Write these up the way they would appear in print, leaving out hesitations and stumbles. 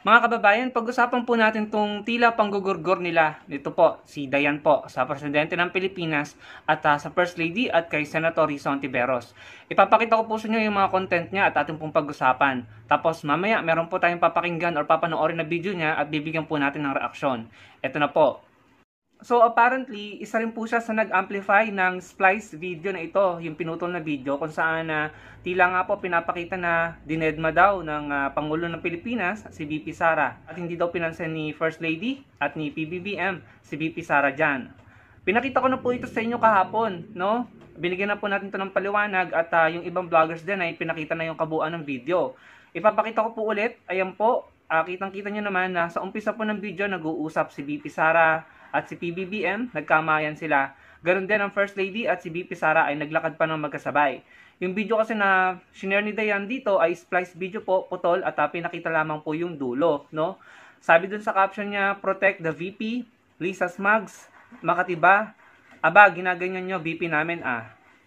Mga kababayan, pag-usapan po natin tong tila panggugurgor nila. Dito po, si Dayan po, sa Presidente ng Pilipinas at sa First Lady at kay Senator Risa Hontiveros. Ipapakita ko po sa inyo yung mga content niya at ating pong pag-usapan. Tapos mamaya, meron po tayong papakinggan or papanoorin na video niya at bibigyan po natin ng reaksyon. Ito na po. So apparently, isa rin po siya sa nag-amplify ng splice video na ito, yung pinutol na video kung saan tila nga po pinapakita na dinedma daw ng Pangulo ng Pilipinas, si VP Sara, at hindi daw pinansin ni First Lady at ni PBBM, si VP Sara dyan. Pinakita ko na po ito sa inyo kahapon, no? Binigyan na po natin ito ng paliwanag at yung ibang vloggers din ay pinakita na yung kabuuan ng video. Ipapakita ko po ulit, ayan po, kitang-kita nyo naman na sa umpisa po ng video nag-uusap si VP Sara at si PBBM, nagkamayan sila. Ganon din ang First Lady at si VP Sara ay naglakad pa ng magkasabay. Yung video kasi na shinare ni Dayan dito ay splice video po, putol, at pinakita lamang po yung dulo, no? Sabi dun sa caption niya, protect the VP, Lisa Smugs, Makati ba? Aba, ginaganyan nyo, VP namin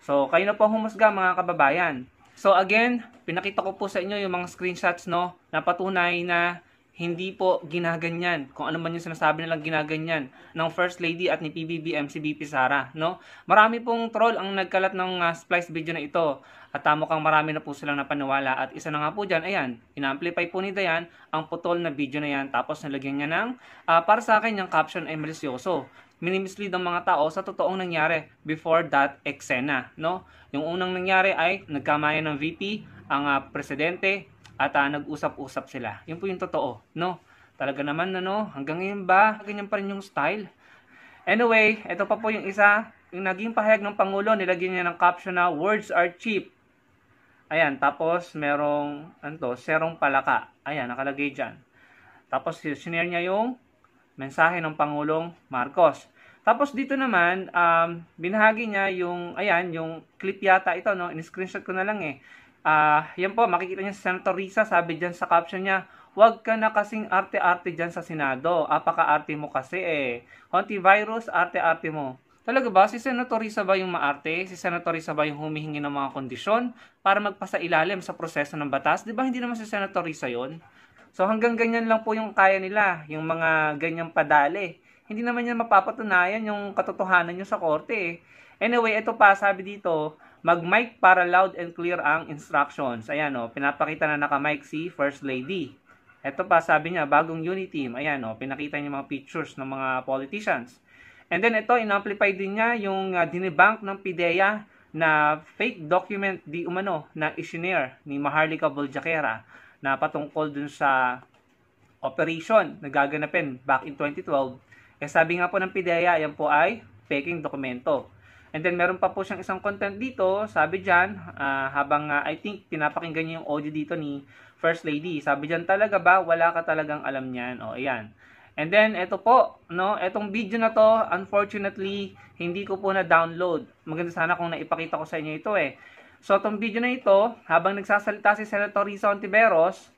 So, kayo na po humusga mga kababayan. So again, pinakita ko po sa inyo yung mga screenshots, no, na patunay na hindi po ginaganyan. Kung ano man yung sinasabi nilang ginaganyan ng First Lady at ni PBBM si VP Sara, no? Marami pong troll ang nagkalat ng splice video na ito. At mukhang marami na po silang napaniwala. At isa na nga po dyan, ayan, ina-amplify po ni Dayan ang putol na video na yan. Tapos nalagyan niya ng, para sa akin, yung caption ay malisyoso. Minimislead ang mga tao sa totoong nangyari before that eksena, no? Yung unang nangyari ay nagkamayan ng VP, ang presidente, at nag-usap-usap sila. Yun po yung totoo, no? Talaga naman, no? Hanggang ngayon ba, ganyan pa rin yung style? Anyway, ito pa po yung isa, yung naging pahayag ng Pangulo, nilagyan niya ng caption na, words are cheap. Ayan, tapos merong, serong palaka. Ayan, nakalagay dyan. Tapos, sinare niya yung mensahe ng Pangulong Marcos. Tapos dito naman, binahagi niya yung, ayan, yung clip yata ito, no? In-screenshot ko na lang yan po, makikita niyo si Senator Risa, sabi dyan sa caption niya, huwag ka na kasing arte-arte dyan sa Senado. Apaka-arte mo kasi Hontivirus, arte-arte mo. Talaga ba? Si Senator Risa ba yung maarte? Si Senator Risa ba yung humihingi ng mga kondisyon para magpasa ilalim sa proseso ng batas? Di ba hindi naman si Senator Risa yun? So hanggang ganyan lang po yung kaya nila, yung mga ganyang padali. Hindi naman yan mapapatunayan yung katotohanan nyo sa korte Anyway, ito pa, sabi dito, mag-mic para loud and clear ang instructions. Ayan pinapakita na naka-mic si First Lady. Ito pa, sabi niya, bagong unity team. Ayan pinakita niya mga pictures ng mga politicians. And then ito, in-amplify din niya yung dinibank ng PIDEA na fake document di umano na isinare ni Maharlika Boljaquera na patungkol dun sa operation na gaganapin back in 2012. Sabi nga po ng PIDEA, yan po ay faking dokumento. And then meron pa po siyang isang content dito, sabi dyan, habang I think pinapakinggan niya yung audio dito ni First Lady. Sabi dyan, talaga ba? Wala ka talagang alam niyan. Ayan. And then, ito po, no, itong video na to, unfortunately, hindi ko po na-download. Maganda sana kung naipakita ko sa inyo ito So, itong video na ito, habang nagsasalita si Senator Risa Hontiveros,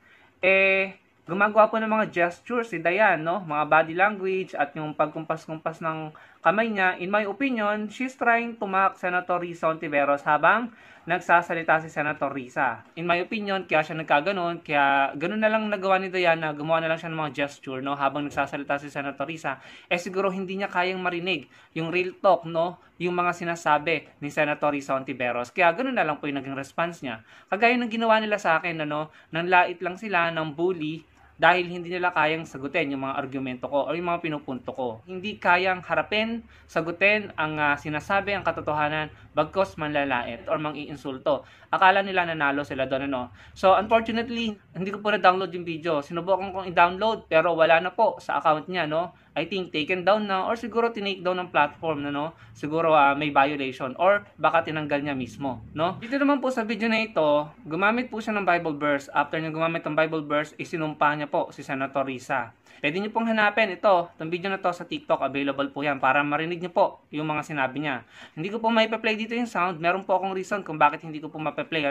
gumagawa po ng mga gestures si Dayan, no? Mga body language at yung pagkumpas-kumpas ng kamay niya. In my opinion, she's trying to mock Senator Risa Hontiveros habang nagsasalita si Senator Risa. In my opinion, kaya siya nagkaganon, kaya ganun na lang nagawa ni Dayan na gumawa na lang siya ng mga gesture, no? Habang nagsasalita si Senator Risa. Siguro hindi niya kayang marinig yung real talk, no? Yung mga sinasabi ni Senator Risa Hontiveros. Kaya ganun na lang po yung naging response niya. Kagaya ng ginawa nila sa akin, nanlait lang sila ng bully dahil hindi nila kayang sagutin yung mga argumento ko o yung mga pinupunto ko. Hindi kayang harapin, sagutin ang sinasabi, ang katotohanan, bagkos manlalait or mang-iinsulto. Akala nila nanalo sila doon, So, unfortunately, hindi ko po na-download yung video. Sinubukan kong i-download pero wala na po sa account niya, I think taken down na or siguro tinake down ng platform siguro may violation or baka tinanggal niya mismo, Dito naman po sa video na ito, gumamit po siya ng Bible verse. After niya gumamit ng Bible verse, isinumpa niya po si Senator Risa. Pwede niyo pong hanapin itong video na to sa TikTok, available po yan para marinig niyo po yung mga sinabi niya. Hindi ko po maipa-play dito yung sound, meron po akong reason kung bakit hindi ko po mapa-play,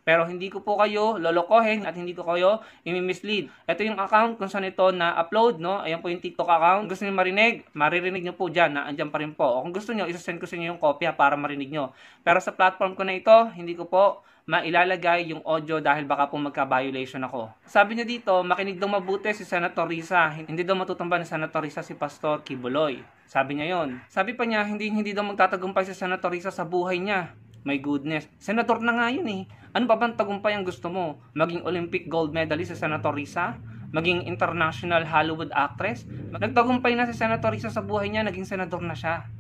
pero hindi ko po kayo lolokohin at hindi ko kayo i-mislead. Ito yung account kung saan ito na-upload, Ayan po yung TikTok account. sound, gusto niyo marinig, maririnig niyo po dyan, na andyan pa rin po. O kung gusto niyo, isasend ko sa inyo yung kopya para marinig niyo. Pero sa platform ko na ito, hindi ko po mailalagay yung audio dahil baka po magka-violation ako. Sabi niya dito, makinig daw mabuti si Senator Risa, hindi daw matutumba ni Senator Risa si Pastor Kibuloy. Sabi niya yon. Sabi pa niya, hindi daw magtatagumpay si Senator Risa sa buhay niya. My goodness. Senator na nga yun eh. Ano pa bang tagumpay ang gusto mo? Maging Olympic gold medalist si Senator Risa? Maging international Hollywood actress? Nagtagumpay na si Senator Risa sa buhay niya, naging senador na siya.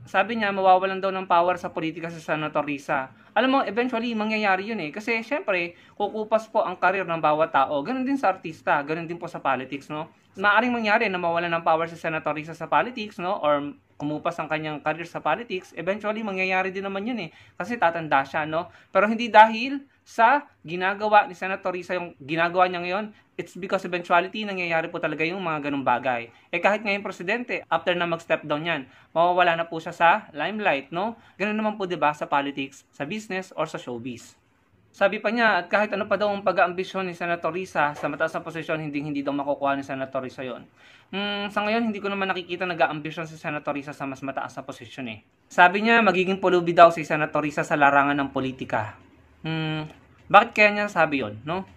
Sabi niya, mawawalan daw ng power sa politika si Senator Risa. Alam mo, eventually, mangyayari yun eh. Kasi, syempre, kukupas po ang karir ng bawat tao. Ganon din sa artista, ganon din po sa politics, no? Maaring mangyari na mawalan ng power si Senator Risa sa politics, no? Or kumupas ang kanyang career sa politics, eventually mangyayari din naman yun eh. Kasi tatanda siya, no? Pero hindi dahil sa ginagawa ni Senator Risa yung ginagawa niya ngayon, it's because eventuality nangyayari po talaga yung mga ganung bagay. Eh kahit ngayon presidente, after na mag-step down yan, mawawala na po siya sa limelight, no? Ganun naman po 'di ba sa politics, sa business, or sa showbiz. Sabi pa niya, at kahit ano pa daw ang pag-aambisyon ni Senator Risa sa mataas na posisyon, hindi daw makukuha ni Senator Risa yon. Sa ngayon, hindi ko naman nakikita nag-aambisyon si Senator Risa sa mas mataas na posisyon eh. Sabi niya, magiging pulubi daw si Senator Risa sa larangan ng politika. Bakit kaya niya sabi yon, no?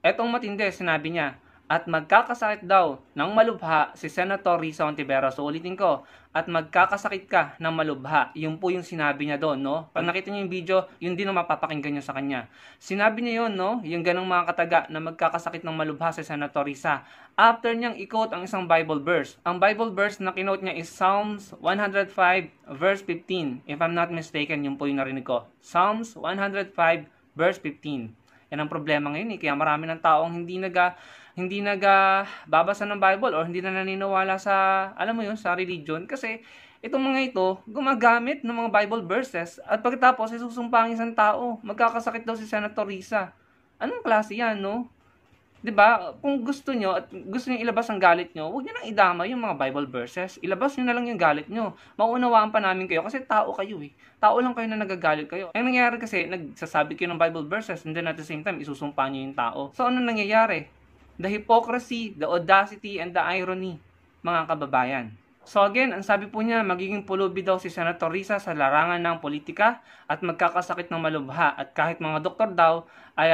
Etong matindi, sinabi niya, at magkakasakit daw ng malubha si Senator Risa Ontiveros. So ulitin ko, at magkakasakit ka ng malubha. Yun po yung sinabi niya doon, no? Pag nakita niyo yung video, yun din ang mapapakinggan niyo sa kanya. Sinabi niya yun, no? Yung ganong mga kataga na magkakasakit ng malubha si Senator Risa. After niyang i-quote ang isang Bible verse. Ang Bible verse na kinote niya is Psalms 105 verse 15. If I'm not mistaken, yun po yung narinig ko. Psalms 105 verse 15. Yan ang problema ngayon eh. Kaya marami ng taong hindi babasa ng Bible or hindi na naniniwala sa, alam mo yun, sa religion. Kasi itong mga ito, gumagamit ng mga Bible verses at pagkatapos isusumpang isang tao. Magkakasakit daw si Senator Risa. Anong klase yan, no? 'Di ba? Kung gusto nyo at gusto nyo ilabas ang galit nyo, huwag nyo nang idama yung mga Bible verses. Ilabas nyo na lang yung galit nyo. Maunawaan pa namin kayo kasi tao kayo eh. Tao lang kayo na nagagalit kayo. Ang nangyayari kasi, nagsasabi kayo ng Bible verses and then at the same time, isusumpa nyo yung tao. So, ano nangyayari? The hypocrisy, the audacity, and the irony, mga kababayan. So again, ang sabi po niya, magiging pulubi daw si Senator Risa sa larangan ng politika at magkakasakit ng malubha. At kahit mga doktor daw ay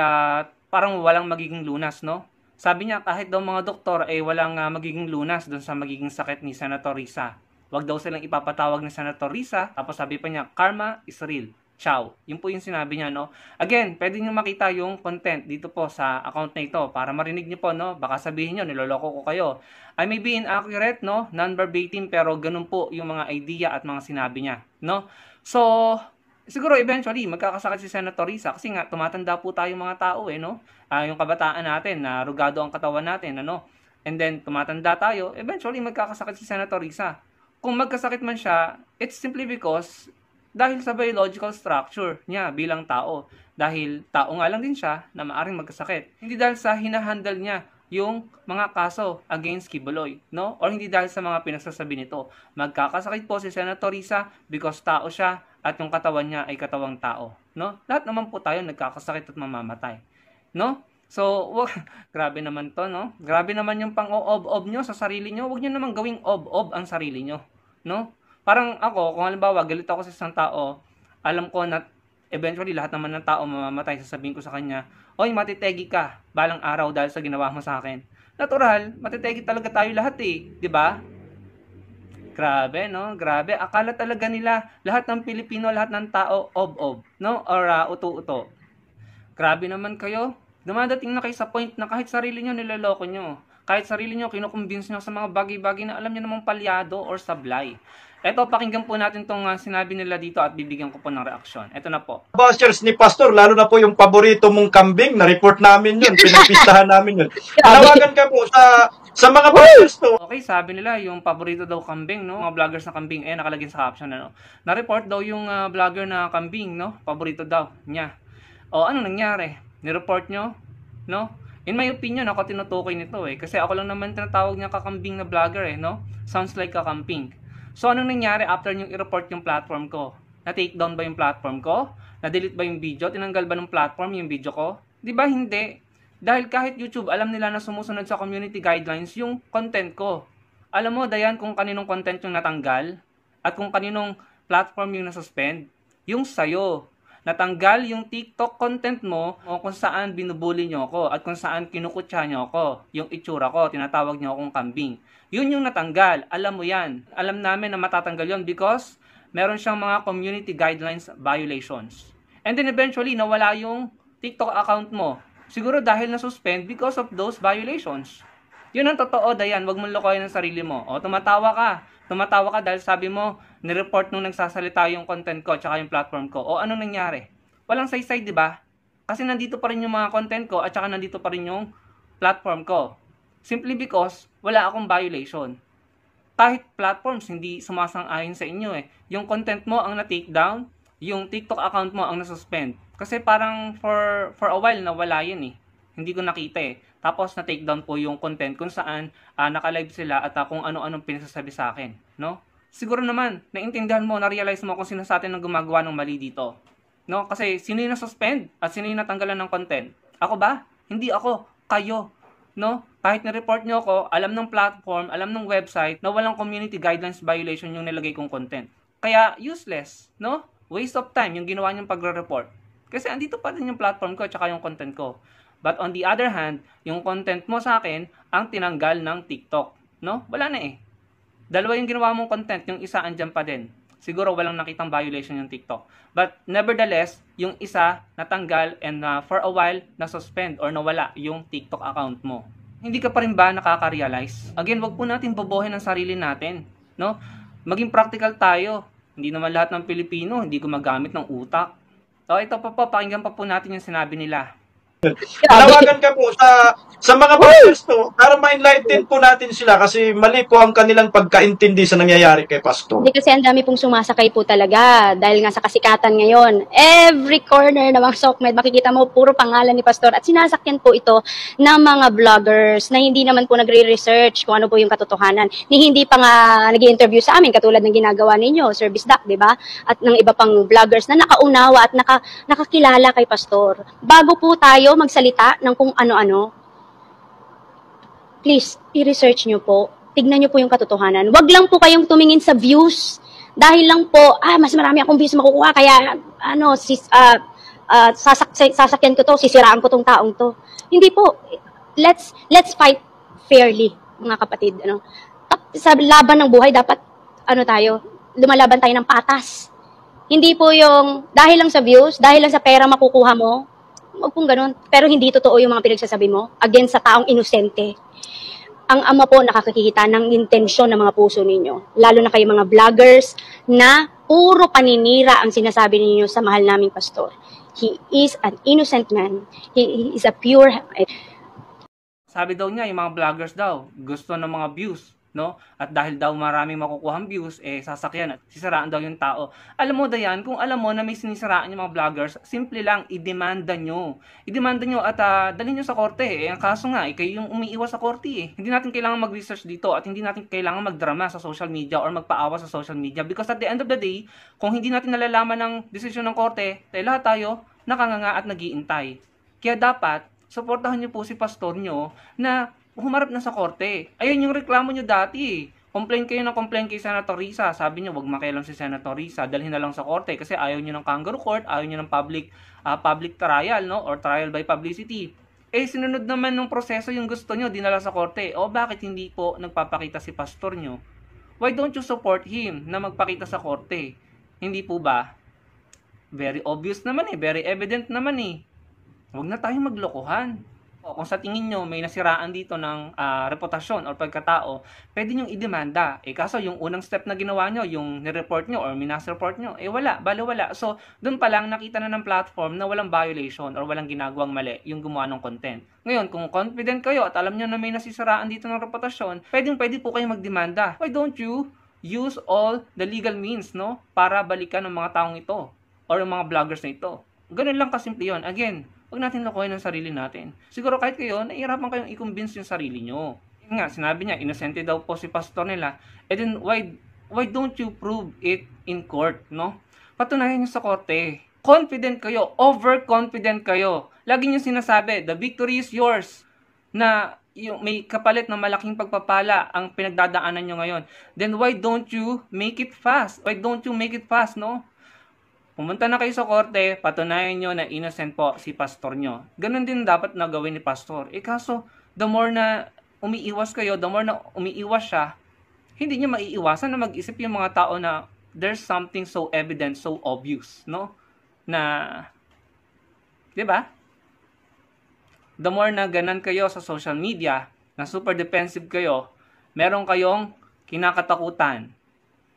parang walang magiging lunas, no? Sabi niya, kahit daw mga doktor ay walang magiging lunas doon sa magiging sakit ni Senator Risa. Huwag daw silang ipapatawag ni Senator Risa. Tapos sabi pa niya, karma is real. Ciao. Yun po yung sinabi niya, no? Again, pwede nyo makita yung content dito po sa account na ito para marinig nyo po, no? Baka sabihin nyo, niloloko ko kayo. I may be inaccurate, no? Non-verbatim, pero ganun po yung mga idea at mga sinabi niya, no? So, siguro eventually, magkakasakit si Senator Risa kasi nga, tumatanda po tayo mga tao, eh, no? Yung kabataan natin, na rugado ang katawan natin, ano? And then, tumatanda tayo, eventually, magkakasakit si Senator Risa. Kung magkasakit man siya, it's simply because dahil sa biological structure niya bilang tao. Dahil tao nga lang din siya na maaring magkasakit. Hindi dahil sa hinahandle niya yung mga kaso against Kibuloy, no? Or hindi dahil sa mga pinagsasabi nito. Magkakasakit po si Senator Risa because tao siya at yung katawan niya ay katawang tao, no? Lahat naman po tayo nagkakasakit at mamamatay, no? So, grabe naman to, no? Grabe naman yung pang-ob-ob nyo sa sarili nyo. Huwag nyo naman gawing ob-ob ang sarili nyo, no? Parang ako, kung halimbawa, galit ako sa isang tao, alam ko na eventually lahat naman ng tao mamamatay, sasabihin ko sa kanya, oy, matitegi ka balang araw dahil sa ginawa mo sa akin. Natural, matitegi talaga tayo lahat eh, di ba? Grabe, no? Grabe. Akala talaga nila, lahat ng Pilipino, lahat ng tao, ob-ob, no? Or uto-uto. Grabe naman kayo. Dumadating na kayo sa point na kahit sarili nyo niloloko nyo. Kahit sarili nyo, kinukumbinse nyo sa mga bagay-bagay na alam nyo namang palyado or sablay. Eto, pakinggan po natin itong sinabi nila dito at bibigyan ko po ng reaksyon. Eto na po. Bashers ni Pastor, lalo na po yung paborito mong kambing, na-report namin yun, pinagpistahan namin yun. Panawagan ka po sa mga bashers to. Okay, sabi nila yung paborito daw kambing, no? Mga vloggers na kambing, nakalagay sa caption, ano? Na-report daw yung vlogger na kambing, no? Paborito daw niya. O, ano nangyari? Ni-report nyo? No? In my opinion, ako tinutukoy nito eh. Kasi ako lang naman tinatawag niya kakambing na vlogger eh, no? Sounds like kakamping. So, anong nangyari after yung i-report yung platform ko? Na-take down ba yung platform ko? Na-delete ba yung video? Tinanggal ba ng platform yung video ko? Di ba hindi? Dahil kahit YouTube, alam nila na sumusunod sa community guidelines yung content ko. Alam mo, Dayan, kung kaninong content yung natanggal at kung kaninong platform yung nasuspend, yung sayo. Natanggal yung TikTok content mo o kung saan binubuli nyo ako at kung saan kinukutsa nyo ako. Yung itsura ko, tinatawag nyo akong kambing. Yun yung natanggal. Alam mo yan. Alam namin na matatanggal yun because meron siyang mga community guidelines violations. And then eventually, nawala yung TikTok account mo. Siguro dahil na-suspend because of those violations. Yun ang totoo, Dayan. Huwag mong lokohin ang sarili mo. O, tumatawa ka. Tumatawa ka dahil sabi mo, nireport nung nagsasalita yung content ko tsaka yung platform ko. O, anong nangyari? Walang saysay, di ba? Kasi nandito pa rin yung mga content ko at tsaka nandito pa rin yung platform ko. Simply because, wala akong violation. Kahit platforms, hindi sumasang-ayon sa inyo eh. Yung content mo ang na-take down, yung TikTok account mo ang na-suspend. Kasi parang for a while nawala yun eh. Hindi ko nakita eh. Tapos na-take down po yung content kung saan naka-live sila at kung ano-anong pinasasabi sa akin. No? Siguro naman, naintindihan mo, na-realize mo kung sino sa atin ang gumagawa ng mali dito. No? Kasi sino yung na-suspend at sino yung natanggalan ng content? Ako ba? Hindi ako. Kayo. No? Kahit na-report nyo ako, alam ng platform, alam ng website na walang community guidelines violation yung nilagay kong content. Kaya useless. No? Waste of time yung ginawa niyong pagre-report. Kasi andito pa din yung platform ko at saka yung content ko. But on the other hand, yung content mo sa akin ang tinanggal ng TikTok. No? Wala na eh. Dalawa yung ginawa mong content, yung isa andyan pa din. Siguro walang nakitang violation yung TikTok. But nevertheless, yung isa natanggal and for a while na-suspend or nawala yung TikTok account mo. Hindi ka pa rin ba nakaka-realize? Again, wag po natin bobohin ang sarili natin. No? Maging practical tayo. Hindi naman lahat ng Pilipino hindi gumagamit ng utak. So ito pa po, pakinggan pa po natin yung sinabi nila. Panawagan ka po sa mga pastors to para ma-enlighten po natin sila kasi mali po ang kanilang pagkaintindi sa nangyayari kay pastor. Hindi kasi ang dami pong sumasakay po talaga dahil nga sa kasikatan ngayon. Every corner ng mga SOCMED, makikita mo puro pangalan ni pastor at sinasakyan po ito ng mga vloggers na hindi naman po nagre-research kung ano po yung katotohanan. Hindi pa nga nag-i-interview sa amin katulad ng ginagawa ninyo, Service Doc, di ba? At ng iba pang vloggers na nakaunawa at nakakilala kay pastor. Bago po tayo magsalita ng kung ano-ano, please, i-research nyo po. Tignan nyo po yung katotohanan. Wag lang po kayong tumingin sa views. Dahil lang po, mas marami akong views makukuha, kaya, sasakyan ko to, sisiraan ko tong taong to. Hindi po. Let's fight fairly, mga kapatid. Sa laban ng buhay, dapat, lumalaban tayo ng patas. Hindi po yung, dahil lang sa views, dahil lang sa pera makukuha mo, wag pong ganun. Pero hindi totoo yung mga pinagsasabi mo against sa taong inosente. Ang Ama po nakakakita ng intensyon ng mga puso ninyo. Lalo na kayo mga vloggers na puro paninira ang sinasabi ninyo sa mahal naming pastor. He is an innocent man. He is a pure... Sabi daw niya, yung mga vloggers daw, gusto ng mga views. No? At dahil daw maraming makukuhang views, sasakyan at sisiraan daw yung tao. Alam mo, Dayan, kung alam mo na may sinisiraan yung mga vloggers, simple lang, idemanda nyo. Idemanda nyo at dalhin nyo sa korte. Ang kaso nga, kayo yung umiiwas sa korte. Hindi natin kailangan mag-research dito at hindi natin kailangan magdrama sa social media or magpaawa sa social media because at the end of the day, kung hindi natin nalalaman ng desisyon ng korte, lahat tayo nakanganga at nag-iintay. Kaya dapat, supportahan nyo po si pastor nyo na humarap na sa korte. Ayun yung reklamo nyo dati. Complain kayo ng complain kay Senator Risa. Sabi nyo, wag makialam si Senator Risa. Dalhin na lang sa korte kasi ayaw nyo ng kangaroo court, ayaw nyo ng public trial, no? Or trial by publicity. Sinunod naman ng proseso yung gusto nyo, dinala sa korte. O bakit hindi po nagpapakita si pastor nyo? Why don't you support him na magpakita sa korte? Hindi po ba? Very obvious naman very evident naman Huwag na tayong maglokohan. Kung sa tingin nyo may nasiraan dito ng reputasyon o pagkatao, pwede nyong idemanda. Kaso yung unang step na ginawa nyo, yung nireport nyo or minasreport nyo, wala, wala. So, doon pa lang nakita na ng platform na walang violation or walang ginagawang mali yung gumawa ng content. Ngayon, kung confident kayo at alam nyo na may nasisiraan dito ng reputasyon, pwede po kayo magdemanda. Why don't you use all the legal means, no? Para balikan ng mga taong ito or yung mga vloggers na ito. Ganun lang kasimple yun. Again, huwag natin lokohin ang sarili natin. Siguro kahit kayo, nahihirapan kayong i-convince yung sarili nyo. Yun nga, sinabi niya, inosente daw po si pastor nila. And then, why don't you prove it in court, no? Patunayan nyo sa korte. Confident kayo, overconfident kayo. Lagi nyo sinasabi, the victory is yours. Na yung may kapalit na malaking pagpapala ang pinagdadaanan nyo ngayon, then why don't you make it fast? Why don't you make it fast, no? Pumunta na kayo sa korte, patunayan nyo na innocent po si pastor nyo. Ganun din dapat na gawin ni pastor. Kaso, the more na umiiwas kayo, the more na umiiwas siya, hindi nyo maiiwasan na mag-isip yung mga tao na there's something so evident, so obvious, no? Na, di ba? The more na ganan kayo sa social media, na super defensive kayo, meron kayong kinakatakutan.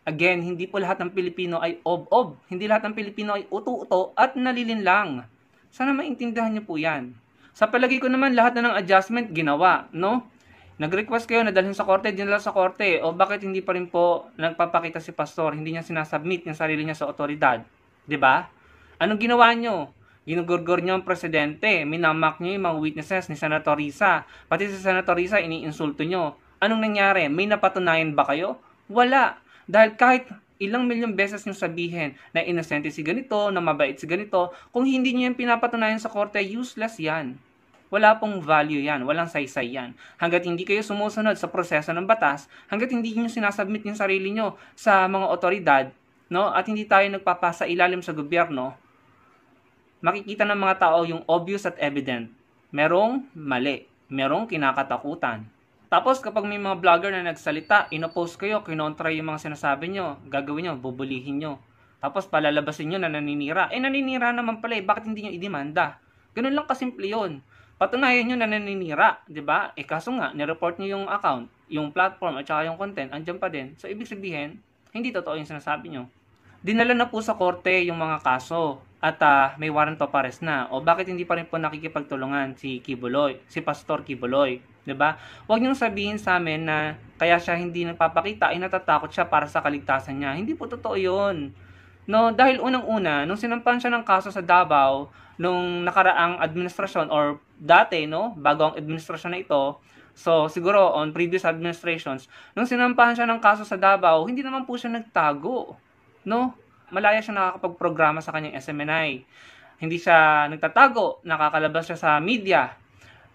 Again, hindi po lahat ng Pilipino ay ob-ob. Hindi lahat ng Pilipino ay uto-uto at nalilinlang. Sana maintindihan niyo po yan. Sa palagi ko naman, lahat na ng adjustment ginawa, no? Nag-request kayo na dalhin sa korte, dinala sa korte. O bakit hindi pa rin po nagpapakita si pastor? Hindi niya sinasubmit yung sarili niya sa otoridad. 'Di ba? Anong ginawa niyo? Ginugurgur niyo ang presidente. Minamak niyo yung mga witnesses ni Senator Risa. Pati si Senator Risa, iniinsulto niyo. Anong nangyari? May napatunayan ba kayo? Wala. Dahil kahit ilang milyong beses niyo sabihin na inosente si ganito, na mabait si ganito, kung hindi niyo yung pinapatunayan sa korte, useless yan. Wala pong value yan, walang saysay yan. Hanggat hindi kayo sumusunod sa proseso ng batas, hanggat hindi niyo sinasubmit yung sarili niyo sa mga otoridad, no? At hindi tayo nagpapasa ilalim sa gobyerno, makikita ng mga tao yung obvious at evident. Merong mali, merong kinakatakutan. Tapos kapag may mga vlogger na nagsalita, inopost kayo, kinontra yung mga sinasabi nyo, gagawin nyo, bubulihin nyo. Tapos palalabasin nyo na naninira. Naninira naman pala bakit hindi nyo idemanda? Ganun lang kasimple yun. Patunayan nyo na naninira, di ba? Kaso nga, nireport nyo yung account, yung platform at saka yung content, andyan pa din. So ibig sabihin, hindi totoo yung sinasabi nyo. Dinala na po sa korte yung mga kaso at may warrant of arrest na. O bakit hindi pa rin po nakikipagtulungan si Kibuloy, si Pastor Kibuloy, 'di ba? Huwag niyo sabihin sa amin na kaya siya hindi nagpapakita ay natatakot siya para sa kaligtasan niya. Hindi po totoo 'yon. No, dahil unang-una nung sinampahan siya ng kaso sa Davao nung nakaraang administrasyon or dati, no, bago ang administrasyon na ito. So, siguro on previous administrations, nung sinampahan siya ng kaso sa Davao, hindi naman po siya nagtago, no? Malaya siya nakakapag-programa sa kanyang SMNI. Hindi siya nagtatago, nakakalabas siya sa media.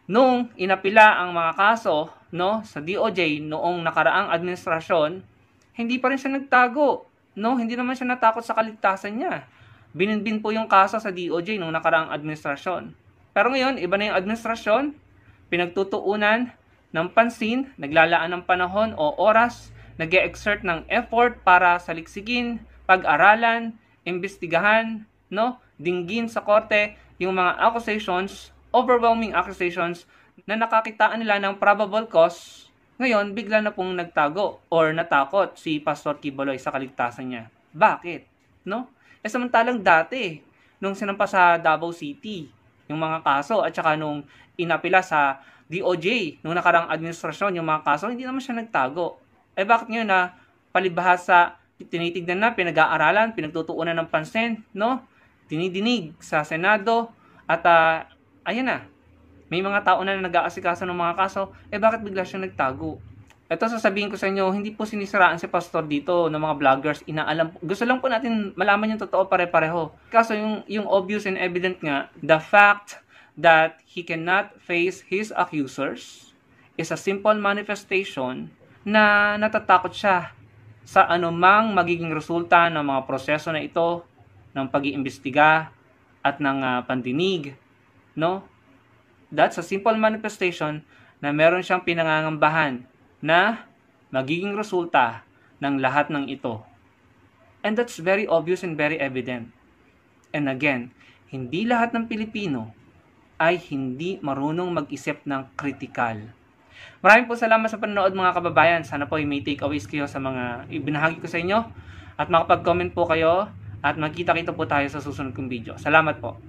Nung inapila ang mga kaso, no, sa DOJ noong nakaraang administrasyon, hindi pa rin siya nagtago, no? Hindi naman siya natakot sa kaligtasan niya. Binibin po yung kaso sa DOJ noong nakaraang administrasyon. Pero ngayon, iba na yung administrasyon, pinagtutuunan ng pansin, naglalaan ng panahon o oras, nag-e-exert ng effort para saliksikin, pag-aralan, imbestigahan, no, dinggin sa korte yung mga accusations, overwhelming accusations na nakakitaan nila ng probable cause. Ngayon, bigla na pong nagtago or natakot si Pastor Kibuloy sa kaligtasan niya. Bakit? No? Samantalang dati, nung sinampa sa Davao City, yung mga kaso at saka nung inapila sa DOJ, nung nakarang administrasyon, yung mga kaso, hindi naman siya nagtago. Bakit ngayon na palibhasa tinitignan na, pinag-aaralan, pinagtutuunan ng pansin, no? Dinidinig sa Senado at ayan na. May mga tao na nag-aasikaso ng mga kaso, bakit bigla siya nagtago? Ito sasabihin ko sa inyo, hindi po sinisiraan si pastor dito ng mga vloggers, inaalam. Gusto lang po natin malaman yung totoo pare-pareho. Kaso yung obvious and evident nga, the fact that he cannot face his accusers is a simple manifestation na natatakot siya sa anumang magiging resulta ng mga proseso na ito, ng pag-iimbestiga at ng pandinig, no? That's a simple manifestation na meron siyang pinangangambahan na magiging resulta ng lahat ng ito. And that's very obvious and very evident. And again, hindi lahat ng Pilipino ay hindi marunong mag-isip ng kritikal. Maraming po salamat sa panonood mga kababayan. Sana po may takeaways kayo sa mga ibinahagi ko sa inyo at makapag-comment po kayo at magkita-kita po tayo sa susunod kong video. Salamat po.